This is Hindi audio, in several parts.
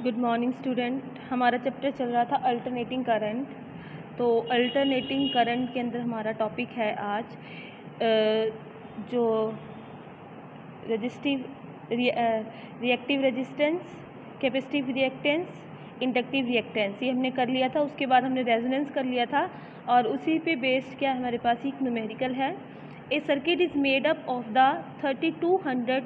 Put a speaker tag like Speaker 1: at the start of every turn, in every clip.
Speaker 1: Good morning student. हमारा चैप्टर चल रहा था अल्टरनेटिंग करंट। तो अल्टरनेटिंग करंट के अंदर हमारा टॉपिक है आज जो resistive reactive resistance, capacitive reactance, inductive reactance, ये हमने कर लिया था। उसके बाद हमने रेजोनेंस कर लिया था और उसी पे बेस्ड क्या हमारे पास एक न्यूमेरिकल है। A circuit is made up of the 3200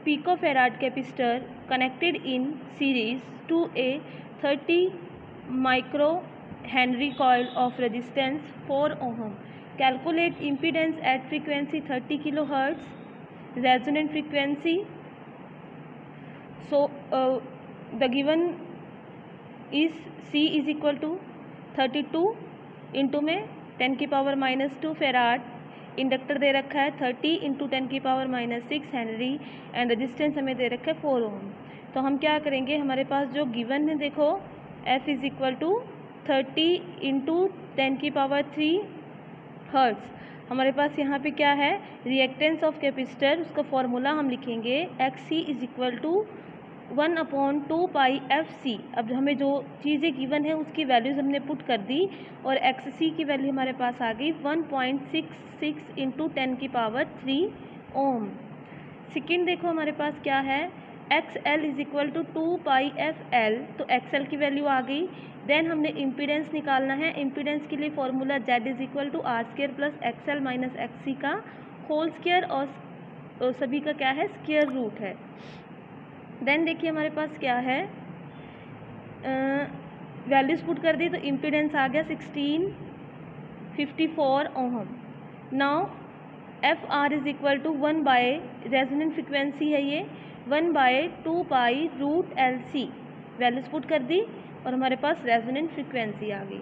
Speaker 1: picofarad capacitor connected in series to a 30 microhenry coil of resistance 4 ohm. Calculate impedance at frequency 30 kilohertz, resonant frequency. So the given is C is equal to 32 into में 10 की पावर -2 फेराड, इंडक्टर दे रखा है 30 इंटू 10 की पावर -6 हेनरी एंड रेजिस्टेंस हमें दे रखा है 4 ओम। तो हम क्या करेंगे, हमारे पास जो गिवन है देखो F is equal to 30 into 10 की पावर 3 हर्ट्स। हमारे पास यहाँ पे क्या है, रिएक्टेंस ऑफ कैपेसिटर, उसका फॉर्मूला हम लिखेंगे XC is equal to 1/2 pi FC। अब हमें जो चीज़ें गिवन है उसकी वैल्यूज़ हमने पुट कर दी और XC की वैल्यू हमारे पास आ गई 1.66 इंटू 10 की पावर 3 ओम। सेकेंड देखो हमारे पास क्या है, XL is equal to 2 pi FL। तो XL की वैल्यू आ गई। देन हमने इम्पीडेंस निकालना है। इम्पीडेंस के लिए formula Z is equal to R² plus XL minus XC का होल स्क्वायर और सभी का क्या है, स्क्वायर रूट है। देन देखिए हमारे पास क्या है, वैल्यूज पुट कर दी तो इम्पीडेंस आ गया 1654 ohm. Now FR is equal to 1 by, resonant frequency है ये, 1/2 pi root LC। Values put कर दी और हमारे पास रेजोनेंट फ्रिक्वेंसी आ गई।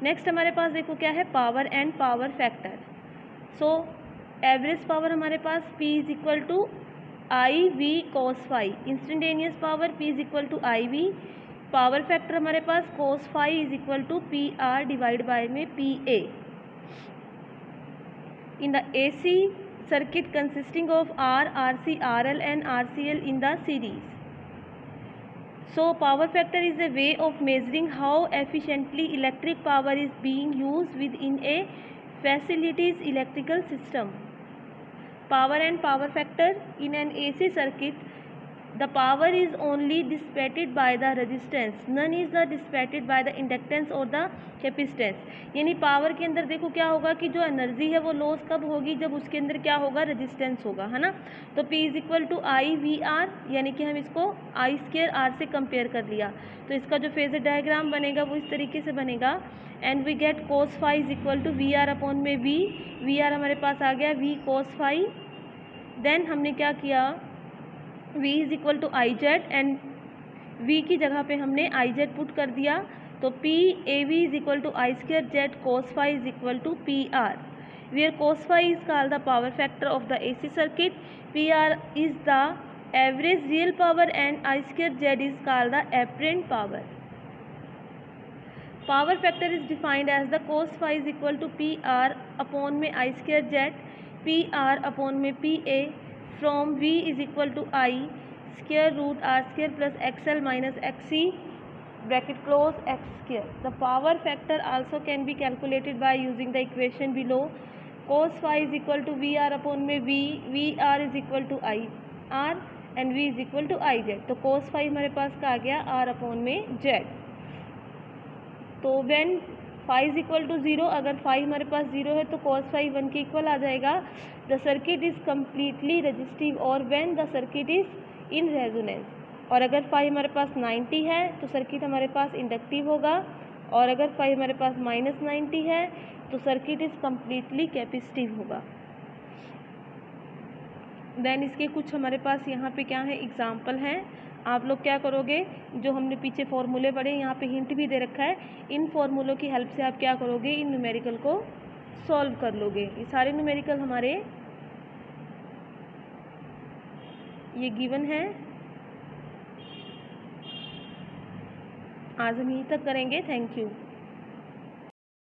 Speaker 1: नेक्स्ट हमारे पास देखो क्या है, power and power factor. So average power हमारे पास P is equal to IV cos phi, instantaneous power P is equal to IV, power factor हमारे पास cos phi is equal to PR divide by में PA। In the AC circuit consisting of R, RC, RL and RCL in the series. So power factor is a way of measuring how efficiently electric power is being used within a facility's electrical system. Power and power factor in an AC circuit, the power is only dissipated by the resistance, none is the dissipated by the inductance or the capacitance। यानी पावर के अंदर देखो क्या होगा कि जो एनर्जी है वो लॉस कब होगी, जब उसके अंदर क्या होगा, रेजिस्टेंस होगा, है ना। तो P is equal to IV/R, यानी कि हम इसको I² R से कंपेयर कर लिया। तो इसका जो फेजर डायग्राम बनेगा वो इस तरीके से बनेगा। And we get cos phi is equal to VR upon में V। VR हमारे पास आ गया V cos phi। देन हमने क्या किया, V is equal to IZ and V की जगह पे हमने IZ पुट कर दिया। तो PAV is equal to I²Z cos phi is equal to PR, where cos phi is called the power factor of the AC circuit, PR is the average real power and I²Z is called the apparent power. Power factor is defined as the cos phi is equal to PR upon में I²Z, PR अपॉन में PA from V is equal to I square root R² plus XL minus XC bracket close X square. The power factor also can be calculated by using the equation below. Cos phi is equal to VR upon में V, VR is equal to I R and V is equal to IZ। तो cos phi हमारे पास का आ गया R upon में Z। तो when phi is equal to 0, अगर phi हमारे पास 0 है तो cos phi 1 के इक्वल आ जाएगा। The circuit is completely resistive और when the circuit is in resonance. और अगर phi हमारे पास 90 है तो सर्किट हमारे पास इंडक्टिव होगा, और अगर phi हमारे पास -90 है तो सर्किट इज कम्प्लीटली कैपेसिटिव होगा। देन इसके कुछ हमारे पास यहाँ पे क्या है, एग्जाम्पल हैं। आप लोग क्या करोगे, जो हमने पीछे फॉर्मूले पढ़े यहाँ पे हिंट भी दे रखा है, इन फॉर्मूलों की हेल्प से आप क्या करोगे, इन न्यूमेरिकल को सॉल्व कर लोगे। ये सारे न्यूमेरिकल हमारे ये गिवन है। आज हम यहीं तक करेंगे। Thank you.